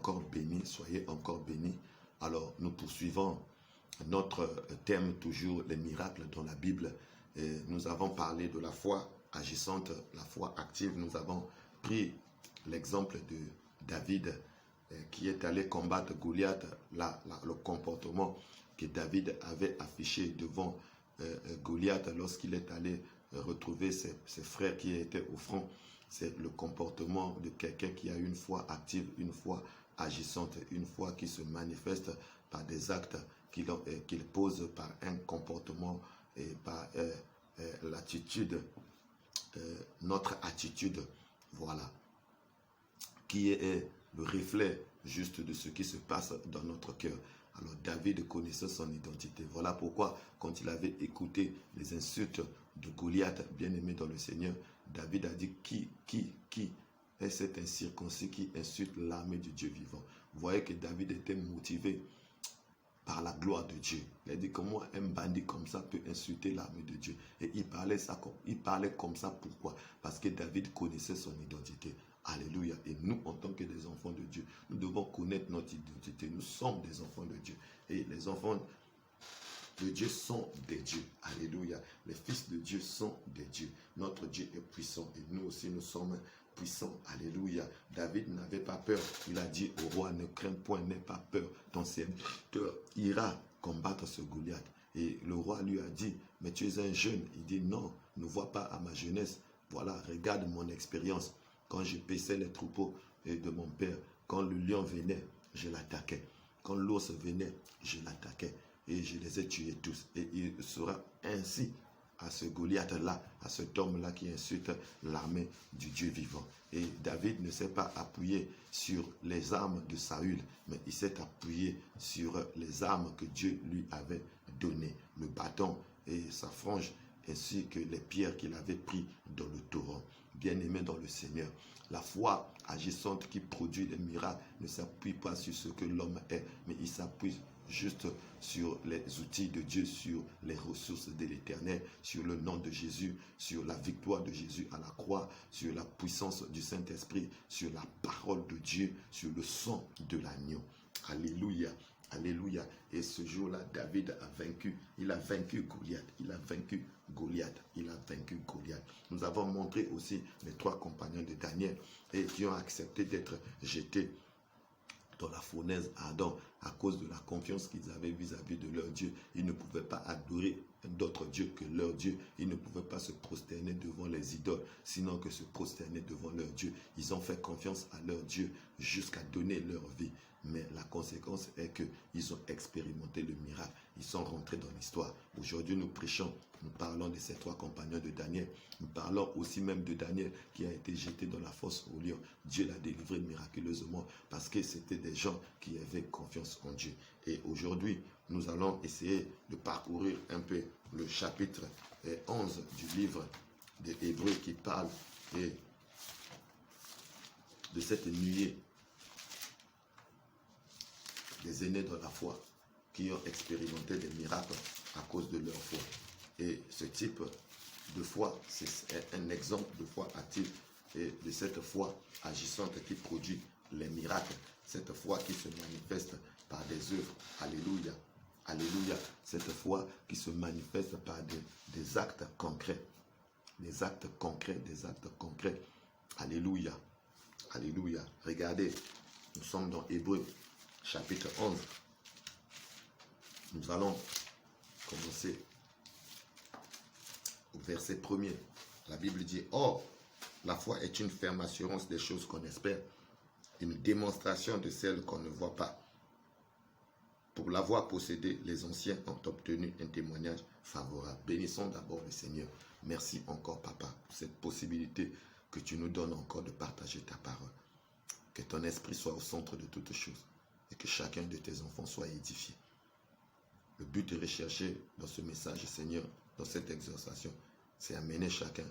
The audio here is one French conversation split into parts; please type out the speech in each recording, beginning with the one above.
encore bénis, soyez encore bénis. Alors, nous poursuivons notre thème, toujours les miracles dans la Bible. Et nous avons parlé de la foi agissante, la foi active. Nous avons pris l'exemple de David qui est allé combattre Goliath, le comportement que David avait affiché devant Goliath lorsqu'il est allé retrouver ses frères qui étaient au front. C'est le comportement de quelqu'un qui a une foi active, une foi agissante, une foi qui se manifeste par des actes qu'il pose, par un comportement et par l'attitude, notre attitude, voilà, qui est le reflet juste de ce qui se passe dans notre cœur. Alors David connaissait son identité. Voilà pourquoi, quand il avait écouté les insultes de Goliath, bien-aimé dans le Seigneur, David a dit, qui est cet incirconcis qui insulte l'armée du Dieu vivant? Vous voyez que David était motivé par la gloire de Dieu. Il a dit, comment un bandit comme ça peut insulter l'armée de Dieu? Et il parlait comme ça, pourquoi? Parce que David connaissait son identité. Alléluia. Et nous, en tant que des enfants de Dieu, nous devons connaître notre identité. Nous sommes des enfants de Dieu. Et les enfants de Dieu sont des dieux. Alléluia. Les fils de Dieu sont des dieux. Notre Dieu est puissant. Et nous aussi, nous sommes puissants. Alléluia. David n'avait pas peur. Il a dit au roi, ne crains point, n'aie pas peur. Ton serviteur ira combattre ce Goliath. Et le roi lui a dit, mais tu es un jeune. Il dit, non, ne vois pas à ma jeunesse. Voilà, regarde mon expérience. Quand je paissais les troupeaux de mon père, quand le lion venait, je l'attaquais. Quand l'ours venait, je l'attaquais. Et je les ai tués tous. Et il sera ainsi à ce Goliath-là, à cet homme-là qui insulte l'armée du Dieu vivant. Et David ne s'est pas appuyé sur les armes de Saül, mais il s'est appuyé sur les armes que Dieu lui avait données. Le bâton et sa frange, ainsi que les pierres qu'il avait prises dans le torrent. Bien-aimé dans le Seigneur, la foi agissante qui produit les miracles ne s'appuie pas sur ce que l'homme est, mais il s'appuie juste sur les outils de Dieu, sur les ressources de l'Éternel, sur le nom de Jésus, sur la victoire de Jésus à la croix, sur la puissance du Saint-Esprit, sur la parole de Dieu, sur le sang de l'agneau. Alléluia. Alléluia. Et ce jour-là, David a vaincu. Il a vaincu Goliath. Il a vaincu Goliath. Il a vaincu Goliath. Nous avons montré aussi les 3 compagnons de Daniel et qui ont accepté d'être jetés dans la fournaise ardente à cause de la confiance qu'ils avaient vis-à-vis de leur Dieu. Ils ne pouvaient pas adorer d'autres dieux que leur Dieu. Ils ne pouvaient pas se prosterner devant les idoles, sinon que se prosterner devant leur Dieu. Ils ont fait confiance à leur Dieu jusqu'à donner leur vie. Mais la conséquence est qu'ils ont expérimenté le miracle. Ils sont rentrés dans l'histoire. Aujourd'hui, nous prêchons, nous parlons de ces 3 compagnons de Daniel. Nous parlons aussi même de Daniel qui a été jeté dans la fosse au lion. Dieu l'a délivré miraculeusement parce que c'était des gens qui avaient confiance en Dieu. Et aujourd'hui, nous allons essayer de parcourir un peu le chapitre 11 du livre des Hébreux qui parle de cette nuée des aînés de la foi qui ont expérimenté des miracles à cause de leur foi. Et ce type de foi, c'est un exemple de foi active et de cette foi agissante qui produit les miracles. Cette foi qui se manifeste par des œuvres. Alléluia. Alléluia. Cette foi qui se manifeste par des actes concrets. Des actes concrets, des actes concrets. Alléluia. Alléluia. Regardez, nous sommes dans Hébreux, chapitre 11. Nous allons commencer au verset 1er. La Bible dit, « Or, la foi est une ferme assurance des choses qu'on espère, une démonstration de celles qu'on ne voit pas. Pour l'avoir possédée, les anciens ont obtenu un témoignage favorable. » Bénissons d'abord le Seigneur. Merci encore, Papa, pour cette possibilité que tu nous donnes encore de partager ta parole. Que ton esprit soit au centre de toutes choses et que chacun de tes enfants soit édifié. Le but de rechercher dans ce message, Seigneur, dans cette exhortation, c'est amener chacun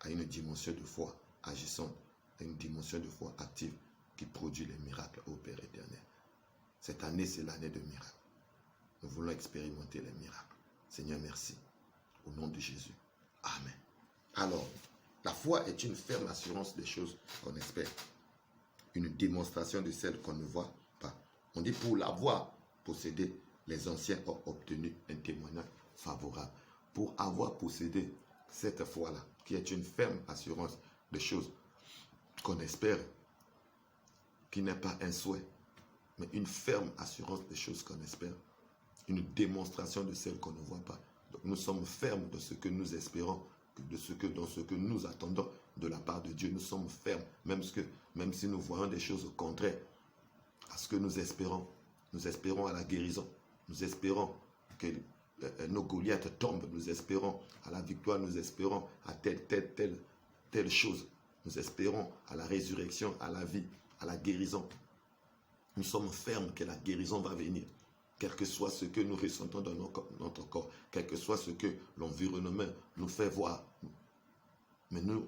à une dimension de foi agissante, à une dimension de foi active qui produit les miracles au Père éternel. Cette année, c'est l'année de miracles. Nous voulons expérimenter les miracles. Seigneur, merci. Au nom de Jésus. Amen. Alors, la foi est une ferme assurance des choses qu'on espère. une démonstration de celle qu'on ne voit pas. On dit pour l'avoir possédé, les anciens ont obtenu un témoignage favorable. Pour avoir possédé cette foi-là, qui est une ferme assurance des choses qu'on espère, qui n'est pas un souhait, mais une ferme assurance des choses qu'on espère, une démonstration de celles qu'on ne voit pas. Donc nous sommes fermes de ce que nous espérons, dans ce que nous attendons de la part de Dieu. Nous sommes fermes, même si nous voyons des choses contraires à ce que nous espérons. Nous espérons à la guérison. Nous espérons que nos Goliaths tombent. Nous espérons à la victoire. Nous espérons à telle chose. Nous espérons à la résurrection, à la vie, à la guérison. Nous sommes fermes que la guérison va venir. Quel que soit ce que nous ressentons dans notre corps, quel que soit ce que l'environnement nous fait voir. Mais nous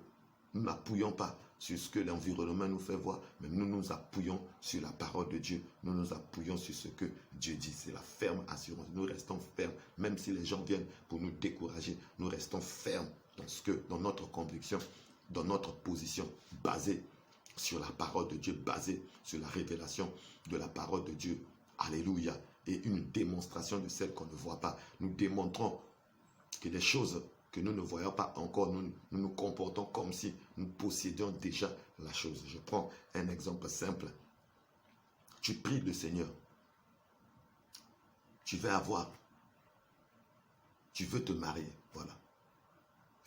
n'appuyons pas sur ce que l'environnement nous fait voir, mais nous nous appuyons sur la parole de Dieu. Nous nous appuyons sur ce que Dieu dit. C'est la ferme assurance. Nous restons fermes, même si les gens viennent pour nous décourager. Nous restons fermes dans notre conviction, dans notre position, basée sur la parole de Dieu, basée sur la révélation de la parole de Dieu. Alléluia. Et une démonstration de celle qu'on ne voit pas. Nous démontrons que les choses que nous ne voyons pas encore, nous nous comportons comme si nous possédions déjà la chose. Je prends un exemple simple. Tu pries le Seigneur. Tu veux te marier. Voilà.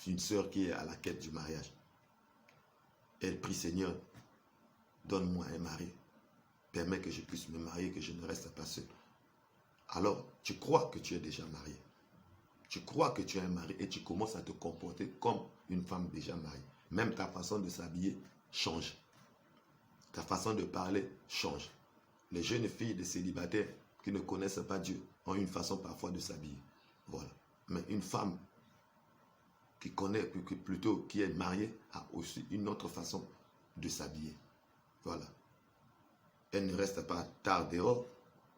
Une sœur qui est à la quête du mariage. Elle prie, Seigneur, donne-moi un mari. Permets que je puisse me marier, que je ne reste pas seul. Alors, tu crois que tu es déjà marié. Tu crois que tu es un mari et tu commences à te comporter comme une femme déjà mariée. Même ta façon de s'habiller change. Ta façon de parler change. Les jeunes filles de célibataires qui ne connaissent pas Dieu ont une façon parfois de s'habiller. Voilà. Mais une femme qui connaît plutôt, qui est mariée, a aussi une autre façon de s'habiller. Voilà. Elle ne reste pas tard dehors.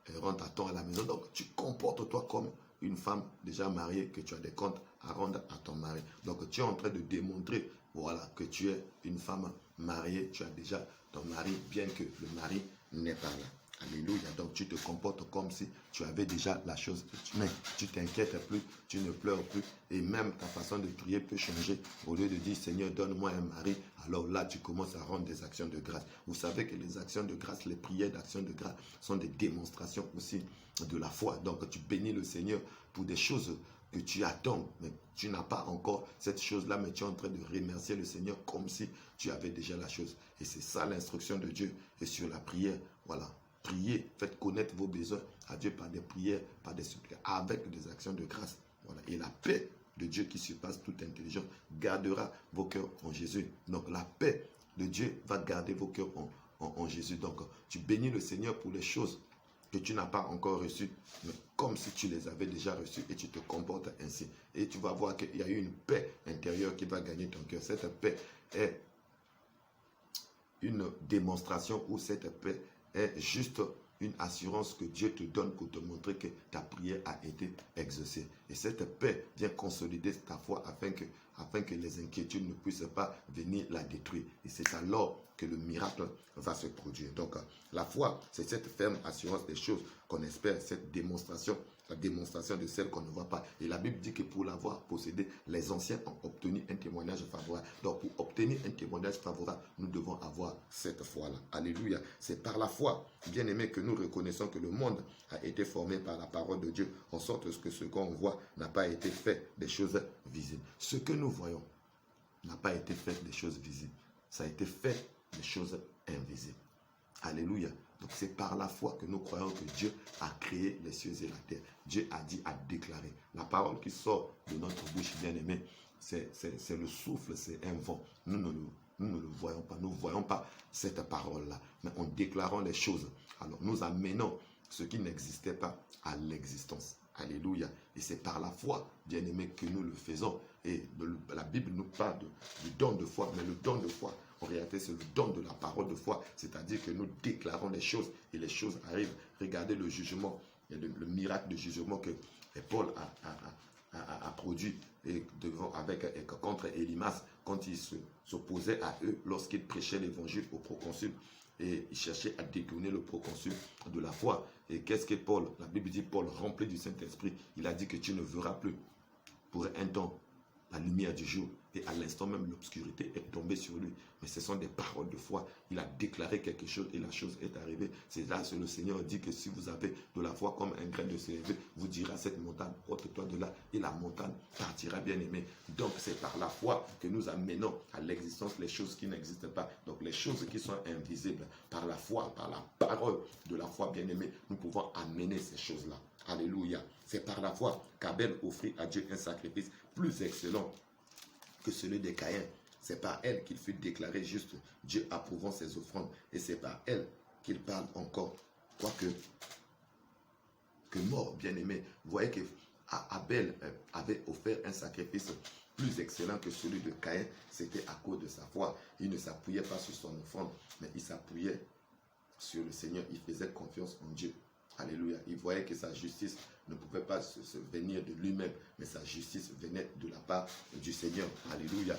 Elle rentre à temps à la maison. Donc, tu comportes-toi comme une femme déjà mariée, que tu as des comptes à rendre à ton mari. Donc, tu es en train de démontrer, voilà, que tu es une femme mariée. Tu as déjà ton mari, bien que le mari n'est pas là. Alléluia. Donc, tu te comportes comme si tu avais déjà la chose. Mais tu t'inquiètes plus, tu ne pleures plus. Et même ta façon de prier peut changer. Au lieu de dire, Seigneur, donne-moi un mari. Alors là, tu commences à rendre des actions de grâce. Vous savez que les actions de grâce, les prières d'actions de grâce sont des démonstrations aussi de la foi. Donc, tu bénis le Seigneur pour des choses que tu attends, mais tu n'as pas encore cette chose-là, mais tu es en train de remercier le Seigneur comme si tu avais déjà la chose. Et c'est ça l'instruction de Dieu. Et sur la prière, voilà. Priez, faites connaître vos besoins à Dieu par des prières, par des supplications, avec des actions de grâce. Voilà. Et la paix de Dieu qui surpasse toute intelligence gardera vos cœurs en Jésus. Donc la paix de Dieu va garder vos cœurs en Jésus. Donc tu bénis le Seigneur pour les choses que tu n'as pas encore reçues, mais comme si tu les avais déjà reçues et tu te comportes ainsi. Et tu vas voir qu'il y a eu une paix intérieure qui va gagner ton cœur. Cette paix est une démonstration où cette paix est juste une assurance que Dieu te donne pour te montrer que ta prière a été exaucée. Et cette paix vient consolider ta foi afin que les inquiétudes ne puissent pas venir la détruire. Et c'est alors que le miracle va se produire. Donc, la foi, c'est cette ferme assurance des choses qu'on espère, cette démonstration, la démonstration de celle qu'on ne voit pas. Et la Bible dit que pour l'avoir possédé, les anciens ont obtenu un témoignage favorable. Donc, pour obtenir un témoignage favorable, nous devons avoir cette foi-là. Alléluia. C'est par la foi, bien aimé, que nous reconnaissons que le monde a été formé par la parole de Dieu, en sorte que ce qu'on voit n'a pas été fait des choses visibles. Ce que nous voyons n'a pas été fait des choses visibles. Ça a été fait des choses invisibles. Alléluia. Donc c'est par la foi que nous croyons que Dieu a créé les cieux et la terre. Dieu a dit, a déclaré. La parole qui sort de notre bouche, bien aimé, c'est le souffle, c'est un vent. Nous ne le voyons pas. Nous ne voyons pas cette parole-là. Mais en déclarant les choses, alors nous amenons ce qui n'existait pas à l'existence. Alléluia. Et c'est par la foi, bien aimé, que nous le faisons. Et la Bible nous parle du don de foi. Mais le don de foi, en réalité, c'est le don de la parole de foi. C'est-à-dire que nous déclarons les choses et les choses arrivent. Regardez le jugement, et le miracle de jugement que Paul a produit contre Élymas quand il s'opposait à eux lorsqu'il prêchait l'évangile au proconsul et il cherchait à détourner le proconsul de la foi. Et qu'est-ce que Paul, la Bible dit, Paul rempli du Saint-Esprit, il a dit que tu ne verras plus pour un temps la lumière du jour. Et à l'instant même, l'obscurité est tombée sur lui. Mais ce sont des paroles de foi. Il a déclaré quelque chose et la chose est arrivée. C'est là que le Seigneur dit que si vous avez de la foi comme un grain de sénévé, vous direz à cette montagne, ôte-toi de là, et la montagne partira, bien aimé. Donc c'est par la foi que nous amenons à l'existence les choses qui n'existent pas. Donc les choses qui sont invisibles, par la foi, par la parole de la foi, bien aimé, nous pouvons amener ces choses-là. Alléluia. C'est par la foi qu'Abel offrit à Dieu un sacrifice plus excellent que celui de Caïn. C'est par elle qu'il fut déclaré juste, Dieu approuvant ses offrandes. Et c'est par elle qu'il parle encore. Quoique que mort, bien-aimé. Vous voyez que Abel avait offert un sacrifice plus excellent que celui de Caïn. C'était à cause de sa foi. Il ne s'appuyait pas sur son offrande, mais il s'appuyait sur le Seigneur. Il faisait confiance en Dieu. Alléluia. Il voyait que sa justice ne pouvait pas se venir de lui-même, mais sa justice venait de la part du Seigneur. Alléluia.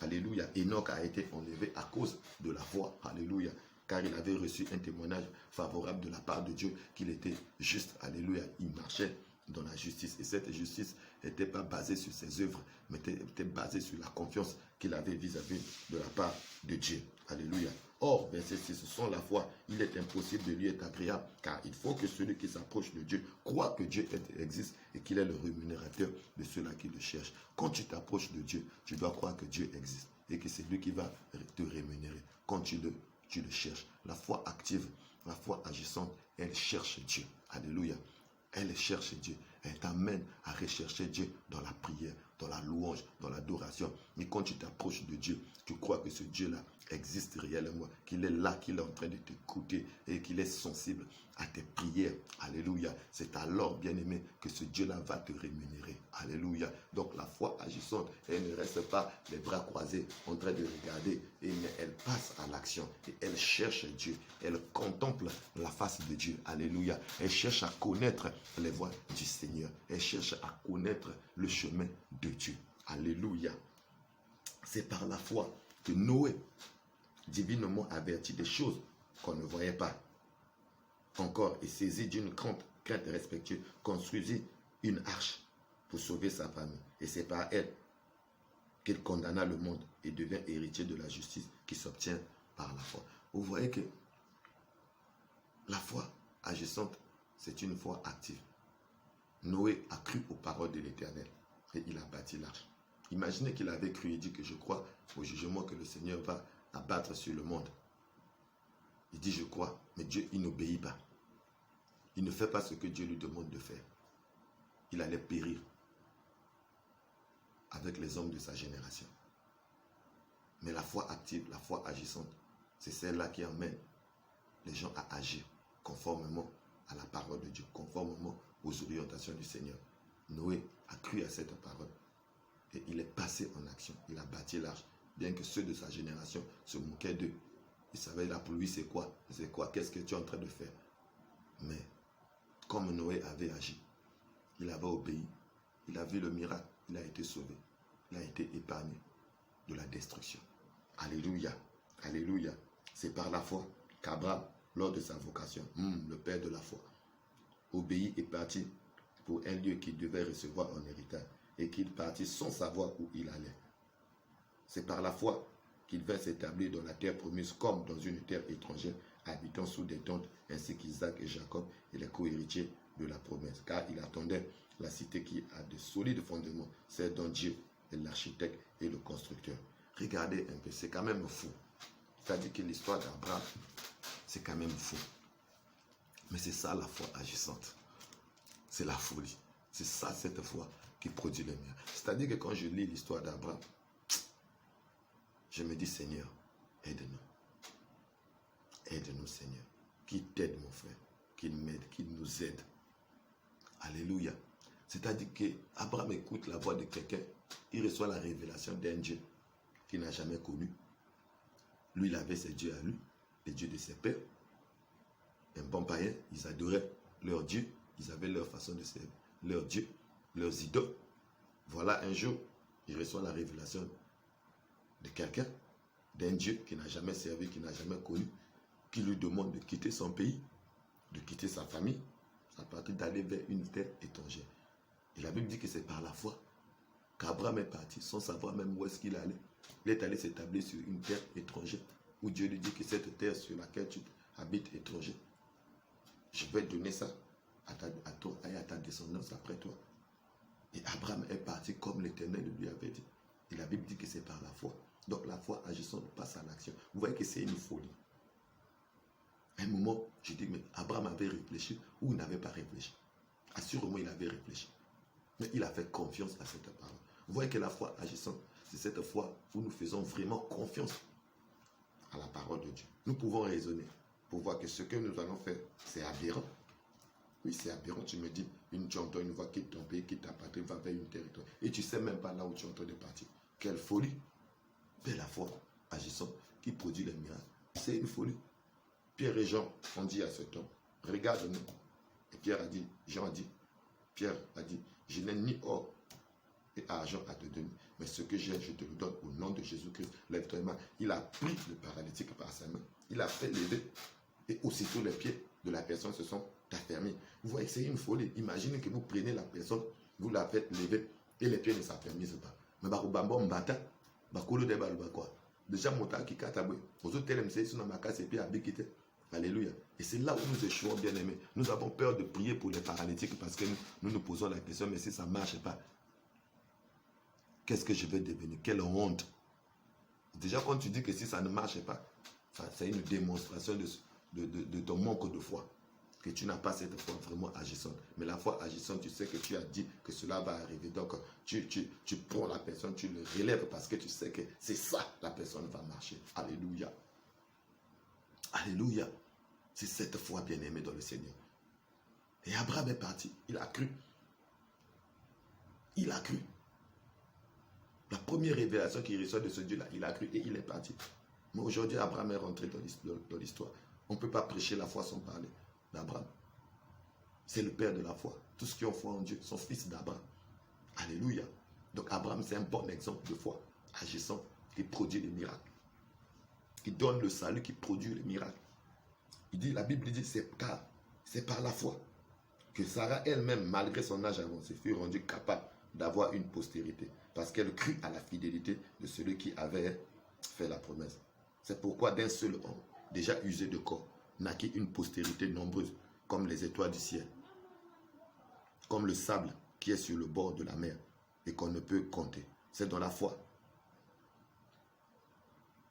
Alléluia. Enoch a été enlevé à cause de la foi. Alléluia. Car il avait reçu un témoignage favorable de la part de Dieu qu'il était juste. Alléluia. Il marchait dans la justice. Et cette justice n'était pas basée sur ses œuvres, mais était basée sur la confiance qu'il avait vis-à-vis de la part de Dieu. Alléluia. Or, verset 6, sans la foi, il est impossible de lui être agréable, car il faut que celui qui s'approche de Dieu croit que Dieu existe et qu'il est le rémunérateur de ceux-là qui le cherchent. Quand tu t'approches de Dieu, tu dois croire que Dieu existe et que c'est lui qui va te rémunérer quand tu le cherches. La foi active, la foi agissante, elle cherche Dieu. Alléluia. Elle cherche Dieu. Elle t'amène à rechercher Dieu dans la prière, dans la louange, dans l'adoration. Mais quand tu t'approches de Dieu, tu crois que ce Dieu-là existe réellement, qu'il est là, qu'il est en train de t'écouter et qu'il est sensible à tes prières. Alléluia. C'est alors, bien-aimé, que ce Dieu-là va te rémunérer. Alléluia. Donc la foi agissante, elle ne reste pas les bras croisés en train de regarder, mais elle passe à l'action et elle cherche Dieu. Elle contemple la face de Dieu. Alléluia. Elle cherche à connaître les voies du Seigneur. Elle cherche à connaître le chemin de Dieu. Alléluia. C'est par la foi que Noé, divinement averti des choses qu'on ne voyait pas encore et saisi d'une crainte respectueuse, construisit une arche pour sauver sa famille. Et c'est par elle qu'il condamna le monde et devient héritier de la justice qui s'obtient par la foi. Vous voyez que la foi agissante, c'est une foi active. Noé a cru aux paroles de l'Éternel et il a bâti l'arche. Imaginez qu'il avait cru et dit que je crois au jugement que le Seigneur va abattre sur le monde. Il dit je crois, mais Dieu, il n'obéit pas. Il ne fait pas ce que Dieu lui demande de faire. Il allait périr avec les hommes de sa génération. Mais la foi active, la foi agissante, c'est celle-là qui emmène les gens à agir conformément à la parole de Dieu, conformément aux orientations du Seigneur. Noé a cru à cette parole et il est passé en action. Il a bâti l'arche, bien que ceux de sa génération se moquaient d'eux. Ils savaient la pluie, c'est quoi? C'est quoi? Qu'est-ce que tu es en train de faire? Mais comme Noé avait agi, il avait obéi, il a vu le miracle, il a été sauvé, il a été épargné de la destruction. Alléluia, alléluia. C'est par la foi qu'Abraham, lors de sa vocation, le père de la foi, obéit et partit pour un lieu qu'il devait recevoir en héritage et qu'il partit sans savoir où il allait. C'est par la foi qu'il vint s'établir dans la terre promise comme dans une terre étrangère, habitant sous des tentes, ainsi qu'Isaac et Jacob et les co-héritiers de la promesse. Car il attendait la cité qui a de solides fondements, celle dont Dieu est l'architecte et le constructeur. Regardez un peu, c'est quand même fou. C'est-à-dire que l'histoire d'Abraham, c'est quand même fou. Mais c'est ça la foi agissante. C'est la folie. C'est ça cette foi qui produit les miracles. C'est-à-dire que quand je lis l'histoire d'Abraham, je me dis Seigneur, aide-nous. Aide-nous Seigneur. Qu'il t'aide mon frère. Qu'il m'aide, qu'il nous aide. Alléluia. C'est-à-dire qu'Abraham écoute la voix de quelqu'un. Il reçoit la révélation d'un Dieu qu'il n'a jamais connu. Lui, il avait ses dieux à lui, les dieux de ses pères. Un bon païen, ils adoraient leur Dieu. Ils avaient leur façon de servir leur Dieu, leurs idoles. Voilà, un jour, il reçoit la révélation de quelqu'un, d'un Dieu qui n'a jamais servi, qui n'a jamais connu. qui lui demande de quitter son pays, de quitter sa famille, à partir d'aller vers une terre étrangère. Et la Bible dit que c'est par la foi qu'Abraham est parti sans savoir même où est-ce qu'il allait. Il est allé s'établir sur une terre étrangère où Dieu lui dit que cette terre sur laquelle tu habites étranger, je vais donner ça à toi et à ta descendance après toi. Et Abraham est parti comme l'Éternel lui avait dit. Et la Bible dit que c'est par la foi. Donc la foi agissant passe à l'action. Vous voyez que c'est une folie. À un moment, je dis, mais Abraham avait réfléchi ou il n'avait pas réfléchi. Assurément, il avait réfléchi. Mais il a fait confiance à cette parole. Vous voyez que la foi agissante, c'est cette foi où nous faisons vraiment confiance à la parole de Dieu. Nous pouvons raisonner pour voir que ce que nous allons faire, c'est aberrant. Oui, c'est aberrant. Tu me dis, tu entends une voix, quitte ton pays, quitte ta patrie, va vers une territoire. Et tu ne sais même pas là où tu es en train de partir. Quelle folie! Mais la foi agissante qui produit les miracles, c'est une folie. Pierre et Jean ont dit à cet homme, regarde-nous. Et Pierre a dit, Jean a dit, Pierre a dit, je n'ai ni or et argent à te donner, mais ce que j'ai, je te le donne au nom de Jésus-Christ. Lève-toi et main. Il a pris le paralytique par sa main, il a fait lever, et aussitôt les pieds de la personne se sont affermis. Vous voyez, c'est une folie. Imaginez que vous prenez la personne, vous la faites lever, et les pieds ne s'affermissent pas. Mais déjà, alléluia. Et c'est là où nous échouons, bien aimés. Nous avons peur de prier pour les paralytiques parce que nous nous posons la question, mais si ça ne marche pas, qu'est-ce que je vais devenir? Quelle honte! Déjà, quand tu dis que si ça ne marche pas, c'est une démonstration de ton manque de foi. Que tu n'as pas cette foi vraiment agissante. Mais la foi agissante, tu sais que tu as dit que cela va arriver. Donc, tu prends la personne, tu le relèves parce que tu sais que c'est ça, la personne va marcher. Alléluia. Alléluia. C'est cette foi bien-aimée dans le Seigneur. Et Abraham est parti. Il a cru. Il a cru. La première révélation qu'il reçoit de ce Dieu-là, il a cru et il est parti. Mais aujourd'hui, Abraham est rentré dans l'histoire. On ne peut pas prêcher la foi sans parler d'Abraham. C'est le père de la foi. Tous ceux qui ont foi en Dieu sont fils d'Abraham. Alléluia. Donc Abraham, c'est un bon exemple de foi agissant qui produit des miracles. Qui donne le salut, qui produit les miracles. Il dit, la Bible dit, c'est par la foi que Sarah elle-même, malgré son âge avancé, fut rendue capable d'avoir une postérité. Parce qu'elle crut à la fidélité de celui qui avait fait la promesse. C'est pourquoi d'un seul homme, déjà usé de corps, naquit une postérité nombreuse, comme les étoiles du ciel, comme le sable qui est sur le bord de la mer et qu'on ne peut compter. C'est dans la foi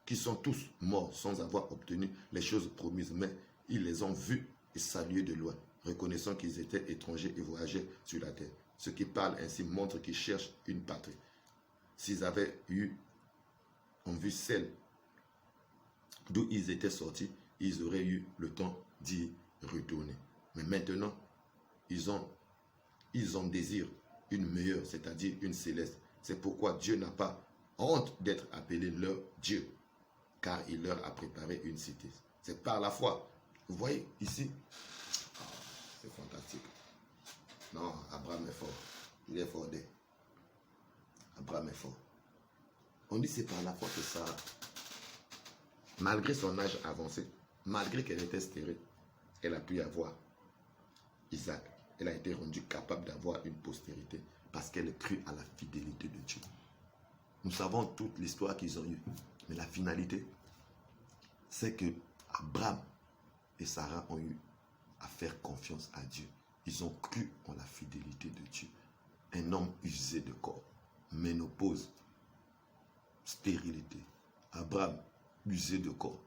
qu'ils sont tous morts sans avoir obtenu les choses promises, mais ils les ont vus et salués de loin, reconnaissant qu'ils étaient étrangers et voyageaient sur la terre. Ceux qui parlent ainsi montrent qu'ils cherchent une patrie. S'ils avaient en vue celle d'où ils étaient sortis, ils auraient eu le temps d'y retourner. Mais maintenant, ils en désirent une meilleure, c'est-à-dire une céleste. C'est pourquoi Dieu n'a pas honte d'être appelé leur Dieu, car il leur a préparé une cité. C'est par la foi. Vous voyez ici, c'est fantastique. Non, Abraham est fort. Il est fort. Abraham est fort. On dit c'est par la foi que Sarah, malgré son âge avancé, malgré qu'elle était stérile, elle a pu avoir Isaac. Elle a été rendue capable d'avoir une postérité parce qu'elle crut à la fidélité de Dieu. Nous savons toute l'histoire qu'ils ont eue. Mais la finalité, c'est que Abraham et Sarah ont eu à faire confiance à Dieu. Ils ont cru en la fidélité de Dieu. Un homme usé de corps, ménopause, stérilité. Abraham, usé de corps.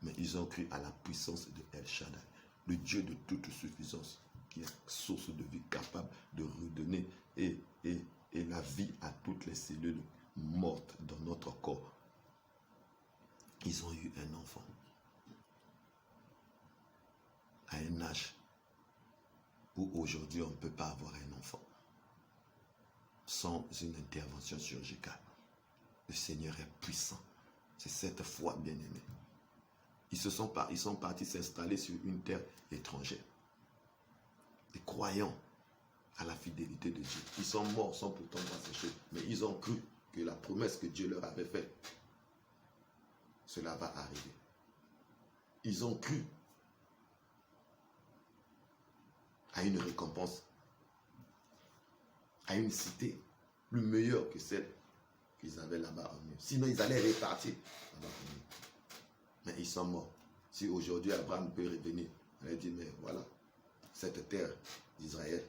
Mais ils ont cru à la puissance de El Shaddai, le Dieu de toute suffisance, qui est source de vie, capable de redonner et la vie à toutes les cellules mortes dans notre corps. Ils ont eu un enfant à un âge où aujourd'hui on ne peut pas avoir un enfant sans une intervention chirurgicale. Le Seigneur est puissant. C'est cette foi bien-aimée. Ils sont partis s'installer sur une terre étrangère. Et croyant à la fidélité de Dieu. Ils sont morts sans pourtant voir ces choses. Mais ils ont cru que la promesse que Dieu leur avait faite, cela va arriver. ils ont cru à une récompense, à une cité plus meilleure que celle qu'ils avaient là-bas en eux. Sinon, ils allaient répartir là-bas en eux. Mais ils sont morts. Si aujourd'hui Abraham peut revenir, on a dit, mais voilà, cette terre d'Israël,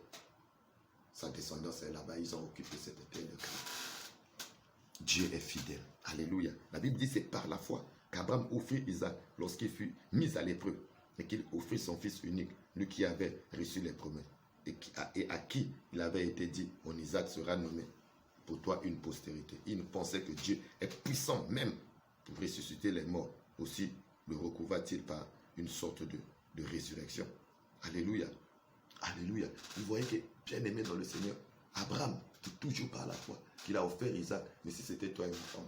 sa descendance est là-bas, ils ont occupé cette terre de Canaan. Dieu est fidèle. Alléluia. La Bible dit, c'est par la foi qu'Abraham offrit Isaac lorsqu'il fut mis à l'épreuve et qu'il offrit son fils unique, lui qui avait reçu les promesses et à qui il avait été dit, mon Isaac sera nommé pour toi une postérité. Il pensait que Dieu est puissant même pour ressusciter les morts. Aussi le recouvra-t-il par une sorte de résurrection. Alléluia. Alléluia. Vous voyez que, bien aimé dans le Seigneur, Abraham, toujours par la foi, qu'il a offert Isaac. Mais si c'était toi et ma femme,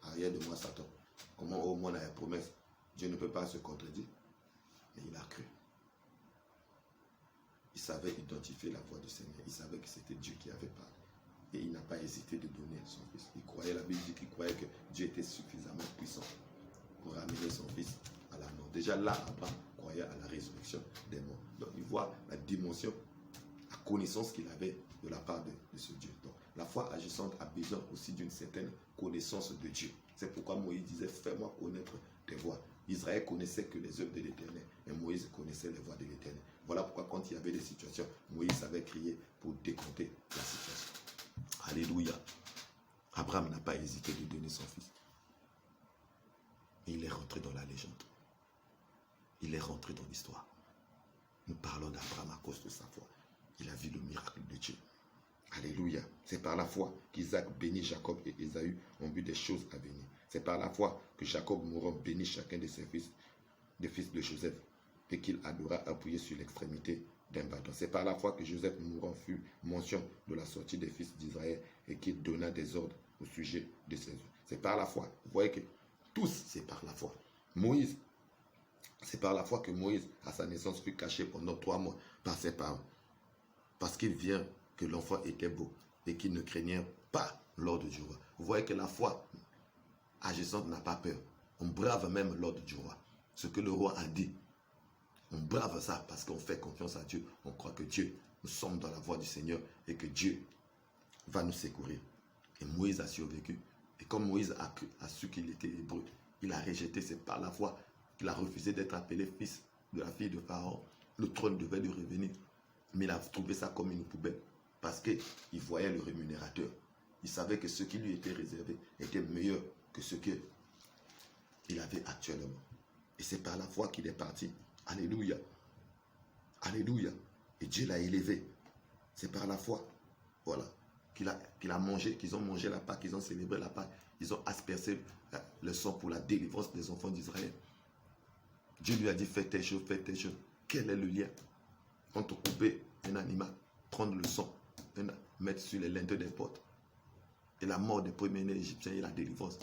arrière de moi, Satan. Comment au moins la promesse, Dieu ne peut pas se contredire. Mais il a cru. Il savait identifier la voix du Seigneur. Il savait que c'était Dieu qui avait parlé. Et il n'a pas hésité de donner son fils. Il croyait, la Bible dit qu'il croyait que Dieu était suffisamment puissant pour ramener son fils à la mort. Déjà là, Abraham croyait à la résurrection des morts. Donc il voit la dimension, la connaissance qu'il avait de la part de ce Dieu. Donc la foi agissante a besoin aussi d'une certaine connaissance de Dieu. C'est pourquoi Moïse disait, fais-moi connaître tes voies. Israël connaissait que les œuvres de l'Éternel, et Moïse connaissait les voies de l'Éternel. Voilà pourquoi quand il y avait des situations, Moïse avait crié pour décompter la situation. Alléluia. Abraham n'a pas hésité de donner son fils. Et il est rentré dans la légende. Il est rentré dans l'histoire. Nous parlons d'Abraham à cause de sa foi. Il a vu le miracle de Dieu. Alléluia. C'est par la foi qu'Isaac bénit Jacob et Ésaü ont vu des choses à venir. C'est par la foi que Jacob mourant bénit chacun de ses fils, des fils de Joseph, et qu'il adora appuyé sur l'extrémité d'un bâton. C'est par la foi que Joseph mourant fut mention de la sortie des fils d'Israël et qu'il donna des ordres au sujet de ses œuvres. C'est par la foi. Vous voyez que tous, c'est par la foi. Moïse, c'est par la foi que Moïse, à sa naissance, fut caché pendant 3 mois par ses parents. Parce qu'il vient que l'enfant était beau et qu'il ne craignait pas l'ordre du roi. Vous voyez que la foi agissante n'a pas peur. On brave même l'ordre du roi. Ce que le roi a dit, on brave ça parce qu'on fait confiance à Dieu. On croit que Dieu, nous sommes dans la voie du Seigneur et que Dieu va nous secourir. Et Moïse a survécu. Et comme Moïse a su qu'il était hébreu, il a rejeté, c'est par la foi qu'il a refusé d'être appelé fils de la fille de Pharaon. Le trône devait lui revenir. Mais il a trouvé ça comme une poubelle. Parce qu'il voyait le rémunérateur. Il savait que ce qui lui était réservé était meilleur que ce qu'il avait actuellement. Et c'est par la foi qu'il est parti. Alléluia. Alléluia. Et Dieu l'a élevé. C'est par la foi. Voilà. Qu'il a mangé, qu'ils ont mangé la Pâque, qu'ils ont célébré la Pâque. Ils ont aspersé le sang pour la délivrance des enfants d'Israël. Dieu lui a dit, fais tes choses, fais tes choses. Quel est le lien entre couper un animal, prendre le sang, mettre sur les linteaux des portes, et la mort des premiers-nés égyptiens et la délivrance?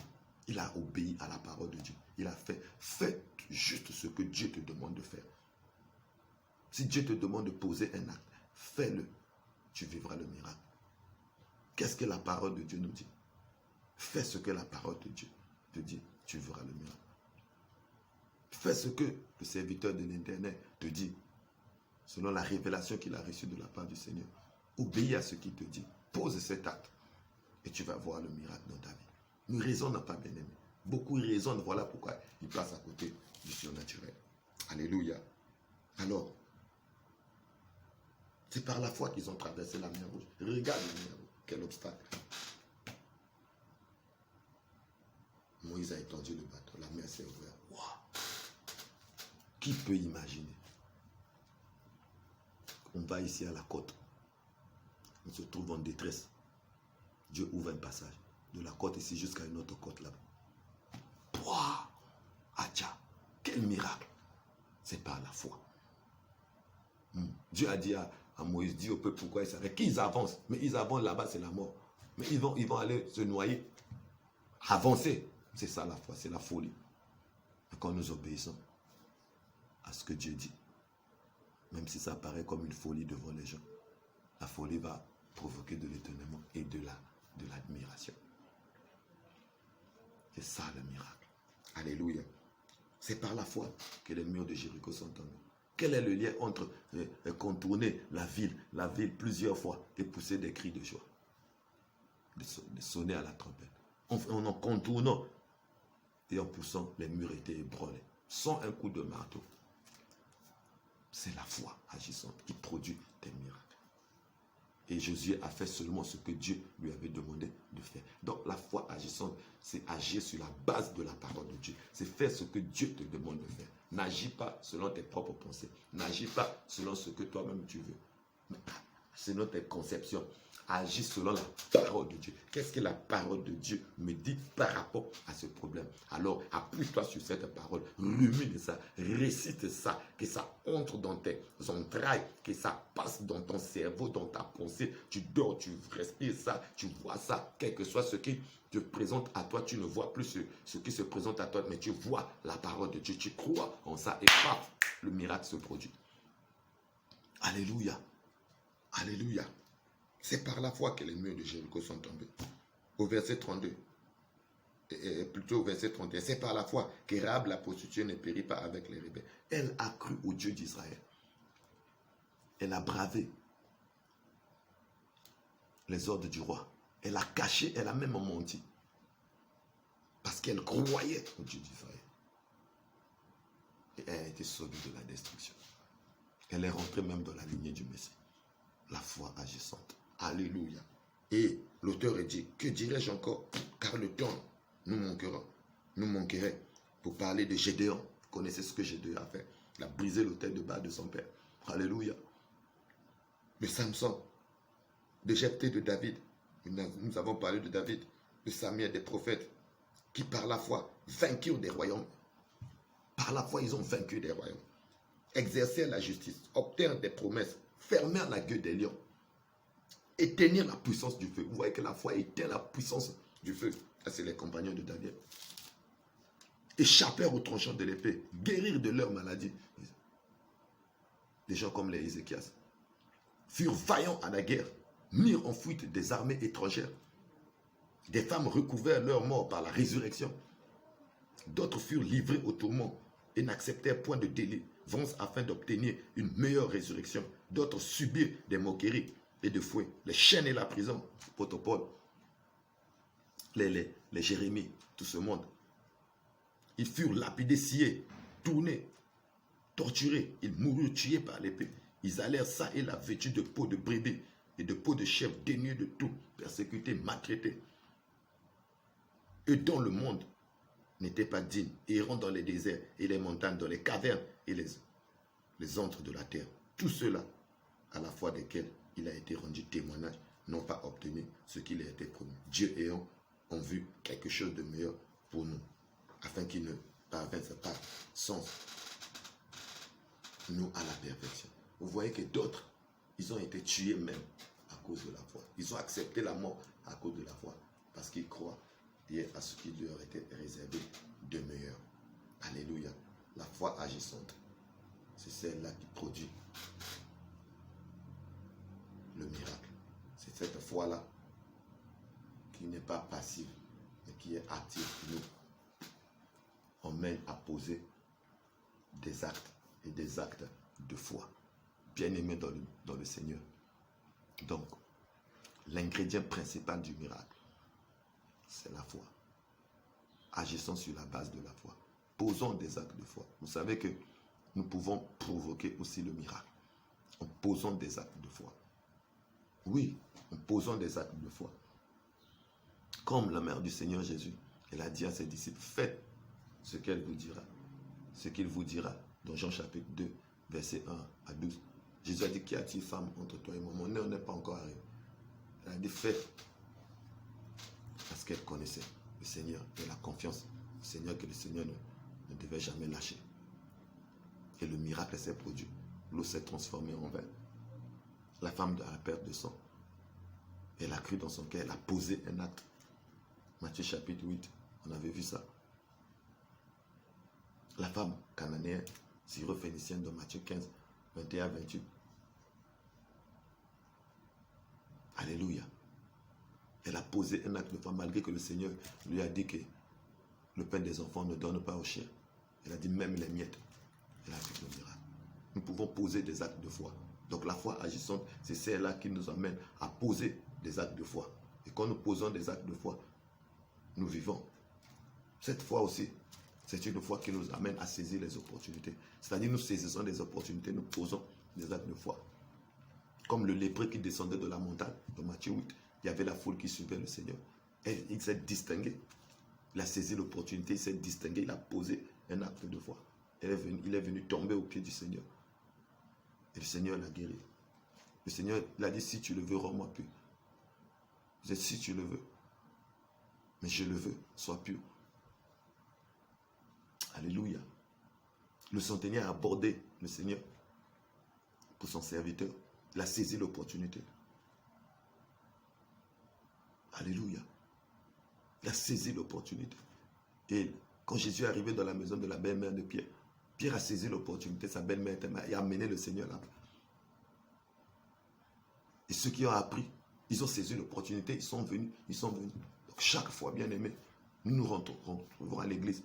Il a obéi à la parole de Dieu. Il a fait, fais juste ce que Dieu te demande de faire. Si Dieu te demande de poser un acte, fais-le. Tu vivras le miracle. Qu'est-ce que la parole de Dieu nous dit? Fais ce que la parole de Dieu te dit, tu verras le miracle. Fais ce que le serviteur de l'Éternel te dit, selon la révélation qu'il a reçue de la part du Seigneur. Obéis à ce qu'il te dit. Pose cet acte et tu vas voir le miracle dans ta vie. Ne raisonne pas, bien-aimé. Beaucoup raisonnent, voilà pourquoi ils passent à côté du surnaturel. Alléluia. Alors, c'est par la foi qu'ils ont traversé la mer Rouge. Regarde la mer Rouge. Quel obstacle. Moïse a étendu le bateau. La mer s'est ouverte. Wow. Qui peut imaginer? On va ici à la côte. On se trouve en détresse. Dieu ouvre un passage. De la côte ici jusqu'à une autre côte là-bas. Wow. Adja. Quel miracle. C'est par la foi. Dieu a dit à Moïse, dit au peuple pourquoi ils s'arrêtent. Qu'ils avancent. Mais ils avancent là-bas, c'est la mort. Mais ils vont aller se noyer. Avancer. C'est ça la foi, c'est la folie. Et quand nous obéissons à ce que Dieu dit, même si ça paraît comme une folie devant les gens, la folie va provoquer de l'étonnement et de l'admiration. C'est ça le miracle. Alléluia. C'est par la foi que les murs de Jéricho sont tombés. Quel est le lien entre contourner la ville plusieurs fois et pousser des cris de joie, de sonner à la trompette? En contournant et en poussant, les murs étaient ébranlés. Sans un coup de marteau. C'est la foi agissante qui produit des miracles. Et Josué a fait seulement ce que Dieu lui avait demandé de faire. Donc la foi agissante, c'est agir sur la base de la parole de Dieu. C'est faire ce que Dieu te demande de faire. N'agis pas selon tes propres pensées. N'agis pas selon ce que toi-même tu veux. Mais selon tes conceptions. Agis selon la parole de Dieu. Qu'est-ce que la parole de Dieu me dit par rapport à ce problème? Alors, appuie-toi sur cette parole, rumine ça, récite ça, que ça entre dans tes entrailles, que ça passe dans ton cerveau, dans ta pensée. Tu dors, tu respires ça, tu vois ça, quel que soit ce qui te présente à toi, tu ne vois plus ce qui se présente à toi, mais tu vois la parole de Dieu, tu crois en ça et paf, le miracle se produit. Alléluia. Alléluia. C'est par la foi que les murs de Jéricho sont tombés. Au verset 32, et plutôt au verset 31, c'est par la foi que Rahab la prostituée ne périt pas avec les rebelles. Elle a cru au Dieu d'Israël. Elle a bravé les ordres du roi. Elle a caché, elle a même menti. Parce qu'elle croyait au Dieu d'Israël. Et elle a été sauvée de la destruction. Elle est rentrée même dans la lignée du Messie. La foi agissante. Alléluia. Et l'auteur dit, que dirais-je encore? Car le temps nous manquerait pour parler de Gédéon. Vous connaissez ce que Gédéon a fait. Il a brisé l'autel de bas de son père. Alléluia. De Samson, de Jephthé, de David. Nous avons parlé de David, de Samuel, des prophètes, qui par la foi vainquirent des royaumes. Par la foi, ils ont vaincu des royaumes. Exercèrent la justice, obtinrent des promesses, fermèrent la gueule des lions. Éteignir la puissance du feu. Vous voyez que la foi éteint la puissance du feu. Ça, c'est les compagnons de Daniel. Échappèrent aux tranchants de l'épée. Guérir de leur maladie. Des gens comme les Ézéchias. Furent vaillants à la guerre. Mirent en fuite des armées étrangères. Des femmes recouvrèrent leur mort par la résurrection. D'autres furent livrés au tourment et n'acceptèrent point de délivrance afin d'obtenir une meilleure résurrection. D'autres subirent des moqueries et de fouet, les chaînes et la prison, Protopole, les Jérémies, tout ce monde. Ils furent lapidés, sciés, tournés, torturés. Ils moururent tués par l'épée. Ils allèrent ça et là vêtus de peau de brebis et de peau de chèvre, dénués de tout, persécutés, maltraités. Eux dont le monde n'était pas digne, errant dans les déserts et les montagnes, dans les cavernes et les antres de la terre. Tout cela, à la foi desquels il a été rendu témoignage, n'ont pas obtenu ce qu'il a été promis. Dieu ayant en vue quelque chose de meilleur pour nous, afin qu'il ne parvienne pas sans nous à la perfection. Vous voyez que d'autres, ils ont été tués même à cause de la foi. Ils ont accepté la mort à cause de la foi, parce qu'ils croient à ce qui leur était réservé de meilleur. Alléluia. La foi agissante, c'est celle-là qui produit le miracle. C'est cette foi-là qui n'est pas passive, mais qui est active, qui nous emmène à poser des actes et des actes de foi. Bien-aimés dans le Seigneur. Donc, l'ingrédient principal du miracle, c'est la foi. Agissons sur la base de la foi. Posons des actes de foi. Vous savez que nous pouvons provoquer aussi le miracle en posant des actes de foi. Oui, en posant des actes de foi. Comme la mère du Seigneur Jésus, elle a dit à ses disciples, faites ce qu'elle vous dira, ce qu'il vous dira. Dans Jean chapitre 2, verset 1 à 12. Jésus a dit, qu'y a-t-il, femme, entre toi et moi? Mon heure n'est pas encore arrivée. Elle a dit, faites. Parce qu'elle connaissait le Seigneur et la confiance au Seigneur que le Seigneur ne devait jamais lâcher. Et le miracle s'est produit. L'eau s'est transformée en vin. La femme à la perte de sang, elle a cru dans son cœur, elle a posé un acte. Matthieu chapitre 8, on avait vu ça. La femme cananéenne, syro-phénicienne de Matthieu 15, 21, 28. Alléluia. Elle a posé un acte de foi malgré que le Seigneur lui a dit que le pain des enfants ne donne pas aux chiens. Elle a dit même les miettes. Elle a fait le miracle. Nous pouvons poser des actes de foi. Donc la foi agissante, c'est celle-là qui nous amène à poser des actes de foi. Et quand nous posons des actes de foi, nous vivons. Cette foi aussi, c'est une foi qui nous amène à saisir les opportunités. C'est-à-dire nous saisissons des opportunités, nous posons des actes de foi. Comme le lépreux qui descendait de la montagne, dans Matthieu 8, il y avait la foule qui suivait le Seigneur. Et il s'est distingué. Il a saisi l'opportunité, il s'est distingué, il a posé un acte de foi. Il est venu tomber au pied du Seigneur. Et le Seigneur l'a guéri. Le Seigneur l'a dit, si tu le veux, rends-moi pur. Vous êtes si tu le veux. Mais je le veux, sois pur. Alléluia. Le centenier a abordé le Seigneur pour son serviteur. Il a saisi l'opportunité. Alléluia. Il a saisi l'opportunité. Et quand Jésus est arrivé dans la maison de la belle-mère de Pierre, Pierre a saisi l'opportunité, sa belle-mère était malade, et a amené le Seigneur là. Et ceux qui ont appris, ils ont saisi l'opportunité, ils sont venus. Donc chaque fois, bien aimé, nous nous retrouvons à l'église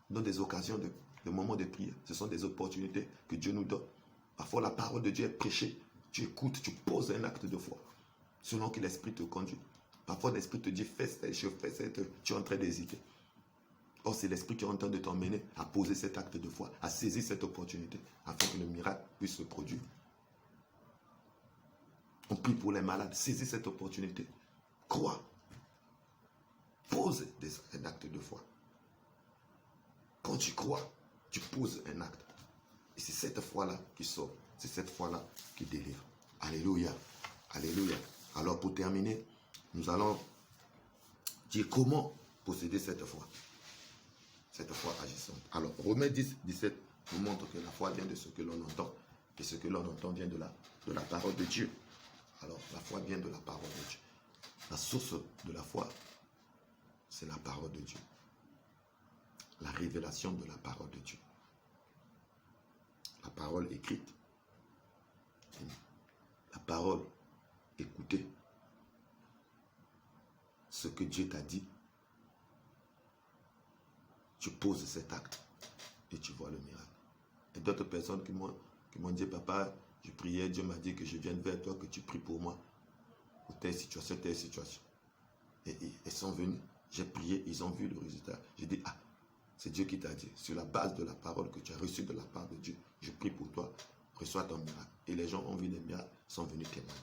dans des occasions de moments de prière. Ce sont des opportunités que Dieu nous donne. Parfois, la parole de Dieu est prêchée. Tu écoutes, tu poses un acte de foi, selon que l'Esprit te conduit. Parfois, l'Esprit te dit, fais cette chose, fais cette, tu es en train d'hésiter. Or, c'est l'Esprit qui est en train de t'emmener à poser cet acte de foi, à saisir cette opportunité, afin que le miracle puisse se produire. On prie pour les malades, saisis cette opportunité. Crois. Pose un acte de foi. Quand tu crois, tu poses un acte. Et c'est cette foi-là qui sauve. C'est cette foi-là qui délivre. Alléluia. Alléluia. Alors pour terminer, nous allons dire comment posséder cette foi. Cette foi agissante. Alors Romains 10, 17 nous montre que la foi vient de ce que l'on entend. Et ce que l'on entend vient de la parole de Dieu. Alors la foi vient de la parole de Dieu. La source de la foi, c'est la parole de Dieu. La révélation de la parole de Dieu. La parole écrite. La parole écoutée. Ce que Dieu t'a dit. Tu poses cet acte et tu vois le miracle. Et d'autres personnes qui m'ont dit, papa, je priais, Dieu m'a dit que je vienne vers toi, que tu pries pour moi. Pour telle situation, telle situation. Et ils sont venus, j'ai prié, ils ont vu le résultat. J'ai dit, ah, c'est Dieu qui t'a dit. Sur la base de la parole que tu as reçue de la part de Dieu, je prie pour toi, reçois ton miracle. Et les gens ont vu les miracles, sont venus témoigner.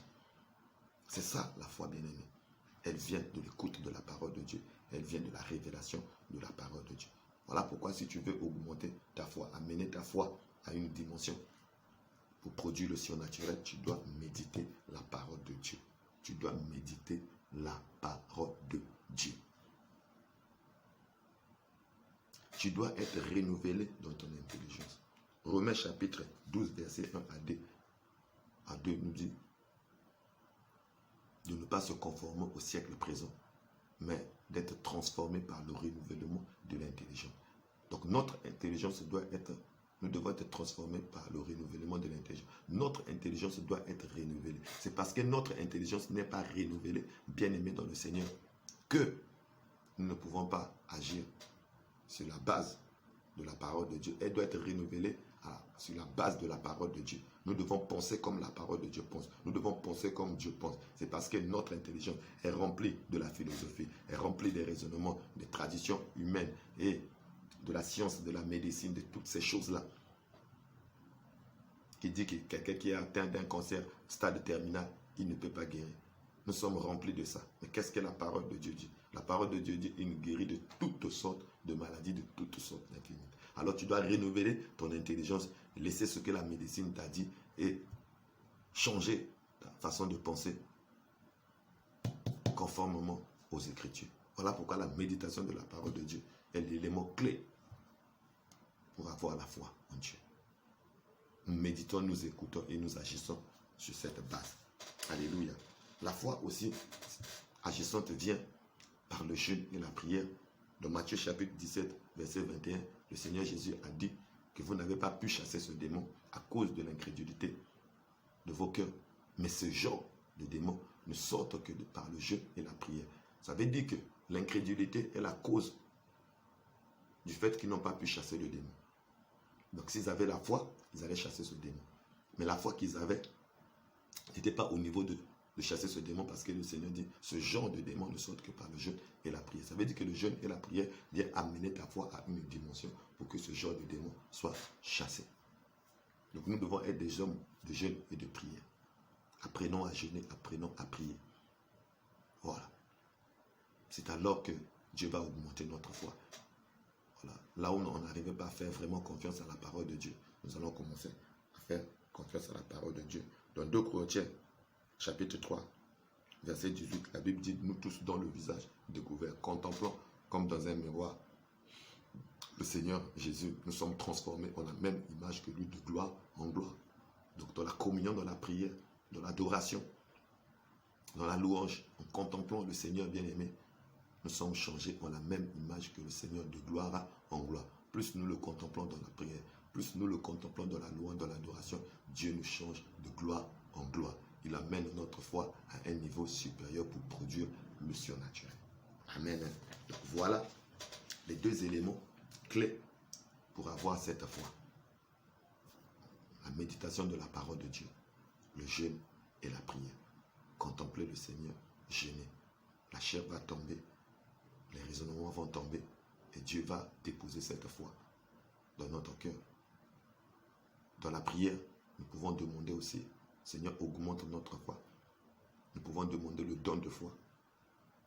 C'est ça la foi bien-aimée. Elle vient de l'écoute de la parole de Dieu. Elle vient de la révélation de la parole de Dieu. Voilà pourquoi si tu veux augmenter ta foi, amener ta foi à une dimension, pour produire le surnaturel, tu dois méditer la parole de Dieu. Tu dois méditer la parole de Dieu. Tu dois être renouvelé dans ton intelligence. Romains chapitre 12, verset 1 à 2 nous dit de ne pas se conformer au siècle présent, mais d'être transformé par le renouvellement de l'intelligence. Donc notre intelligence doit être, nous devons être transformés par le renouvellement de l'intelligence. Notre intelligence doit être renouvelée. C'est parce que notre intelligence n'est pas renouvelée, bien aimée dans le Seigneur, que nous ne pouvons pas agir sur la base de la parole de Dieu. Elle doit être renouvelée sur la base de la parole de Dieu. Nous devons penser comme la parole de Dieu pense. Nous devons penser comme Dieu pense. C'est parce que notre intelligence est remplie de la philosophie, est remplie des raisonnements, des traditions humaines et de la science, de la médecine, de toutes ces choses-là. Qui dit que quelqu'un qui est atteint d'un cancer stade terminal, il ne peut pas guérir. Nous sommes remplis de ça. Mais qu'est-ce que la parole de Dieu dit? La parole de Dieu dit qu'il nous guérit de toutes sortes de maladies, de toutes sortes d'infirmités. Alors tu dois renouveler ton intelligence, laisser ce que la médecine t'a dit et changer ta façon de penser conformément aux Écritures. Voilà pourquoi la méditation de la parole de Dieu est l'élément clé pour avoir la foi en Dieu. Nous méditons, nous écoutons et nous agissons sur cette base. Alléluia. La foi aussi agissante vient par le jeûne et la prière. Dans Matthieu chapitre 17, verset 21, le Seigneur Jésus a dit que vous n'avez pas pu chasser ce démon à cause de l'incrédulité de vos cœurs. Mais ce genre de démon ne sortent que par le jeûne et la prière. Ça veut dire que l'incrédulité est la cause du fait qu'ils n'ont pas pu chasser le démon. Donc s'ils avaient la foi, ils allaient chasser ce démon. Mais la foi qu'ils avaient n'était pas au niveau de chasser ce démon, parce que le Seigneur dit, ce genre de démon ne saute que par le jeûne et la prière. Ça veut dire que le jeûne et la prière viennent amener ta foi à une dimension pour que ce genre de démon soit chassé. Donc nous devons être des hommes de jeûne et de prière. Apprenons à jeûner, apprenons à prier. Voilà. C'est alors que Dieu va augmenter notre foi. Voilà. Là où on n'arrivait pas à faire vraiment confiance à la parole de Dieu, nous allons commencer à faire confiance à la parole de Dieu. Dans 2 Corinthiens, chapitre 3, verset 18, la Bible dit, nous tous dont le visage découvert, contemplant comme dans un miroir le Seigneur Jésus, nous sommes transformés en la même image que lui, de gloire en gloire. Donc dans la communion, dans la prière, dans l'adoration, dans la louange, en contemplant le Seigneur bien-aimé, nous sommes changés en la même image que le Seigneur, de gloire en gloire. Plus nous le contemplons dans la prière, plus nous le contemplons dans la louange, dans l'adoration, Dieu nous change de gloire en gloire. Il amène notre foi à un niveau supérieur pour produire le surnaturel. Amen. Donc voilà les deux éléments clés pour avoir cette foi. La méditation de la parole de Dieu, le jeûne et la prière. Contempler le Seigneur, jeûner. La chair va tomber, les raisonnements vont tomber et Dieu va déposer cette foi dans notre cœur. Dans la prière, nous pouvons demander aussi, Seigneur, augmente notre foi. Nous pouvons demander le don de foi.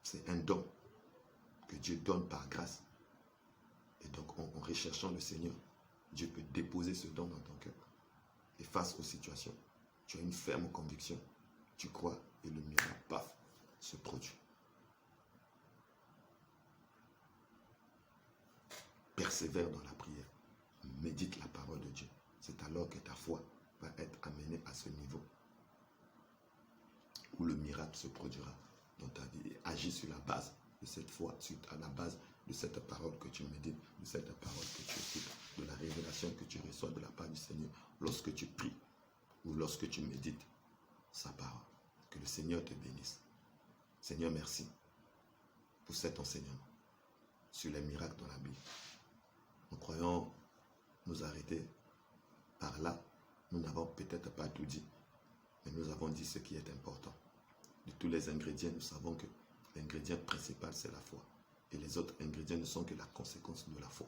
C'est un don que Dieu donne par grâce. Et donc, en recherchant le Seigneur, Dieu peut déposer ce don dans ton cœur. Et face aux situations, tu as une ferme conviction, tu crois et le miracle, paf, se produit. Persévère dans la prière. Médite la parole de Dieu. C'est alors que ta foi va être amenée à ce niveau où le miracle se produira dans ta vie. Et agis sur la base de cette foi, à la base de cette parole que tu médites, de cette parole que tu écoutes, de la révélation que tu reçois de la part du Seigneur lorsque tu pries ou lorsque tu médites sa parole. Que le Seigneur te bénisse. Seigneur, merci pour cet enseignement sur les miracles dans la Bible. Nous croyons nous arrêter par là. Nous n'avons peut-être pas tout dit, mais nous avons dit ce qui est important. De tous les ingrédients, nous savons que l'ingrédient principal, c'est la foi. Et les autres ingrédients ne sont que la conséquence de la foi.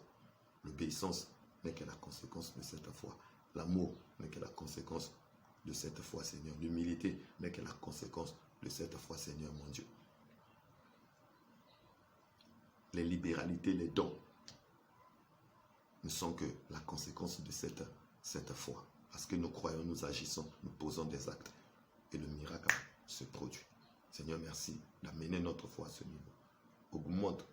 L'obéissance n'est que la conséquence de cette foi. L'amour n'est que la conséquence de cette foi, Seigneur. L'humilité n'est que la conséquence de cette foi, Seigneur, mon Dieu. Les libéralités, les dons ne sont que la conséquence de cette foi. Parce que nous croyons, nous agissons, nous posons des actes. Et le miracle se produit. Seigneur, merci d'amener notre foi à ce niveau. Augmente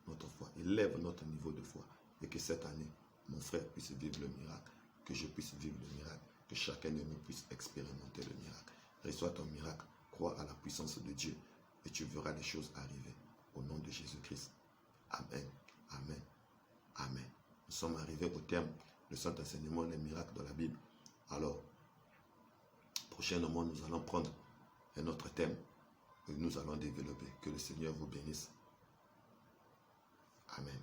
notre foi, élève notre niveau de foi. Et que cette année, mon frère puisse vivre le miracle, que je puisse vivre le miracle, que chacun de nous puisse expérimenter le miracle. Reçois ton miracle, crois à la puissance de Dieu et tu verras les choses arriver. Au nom de Jésus-Christ. Amen, amen, amen. Nous sommes arrivés au terme de cet enseignement des miracles dans la Bible. Alors, prochainement, nous allons prendre un autre thème que nous allons développer. Que le Seigneur vous bénisse. Amen.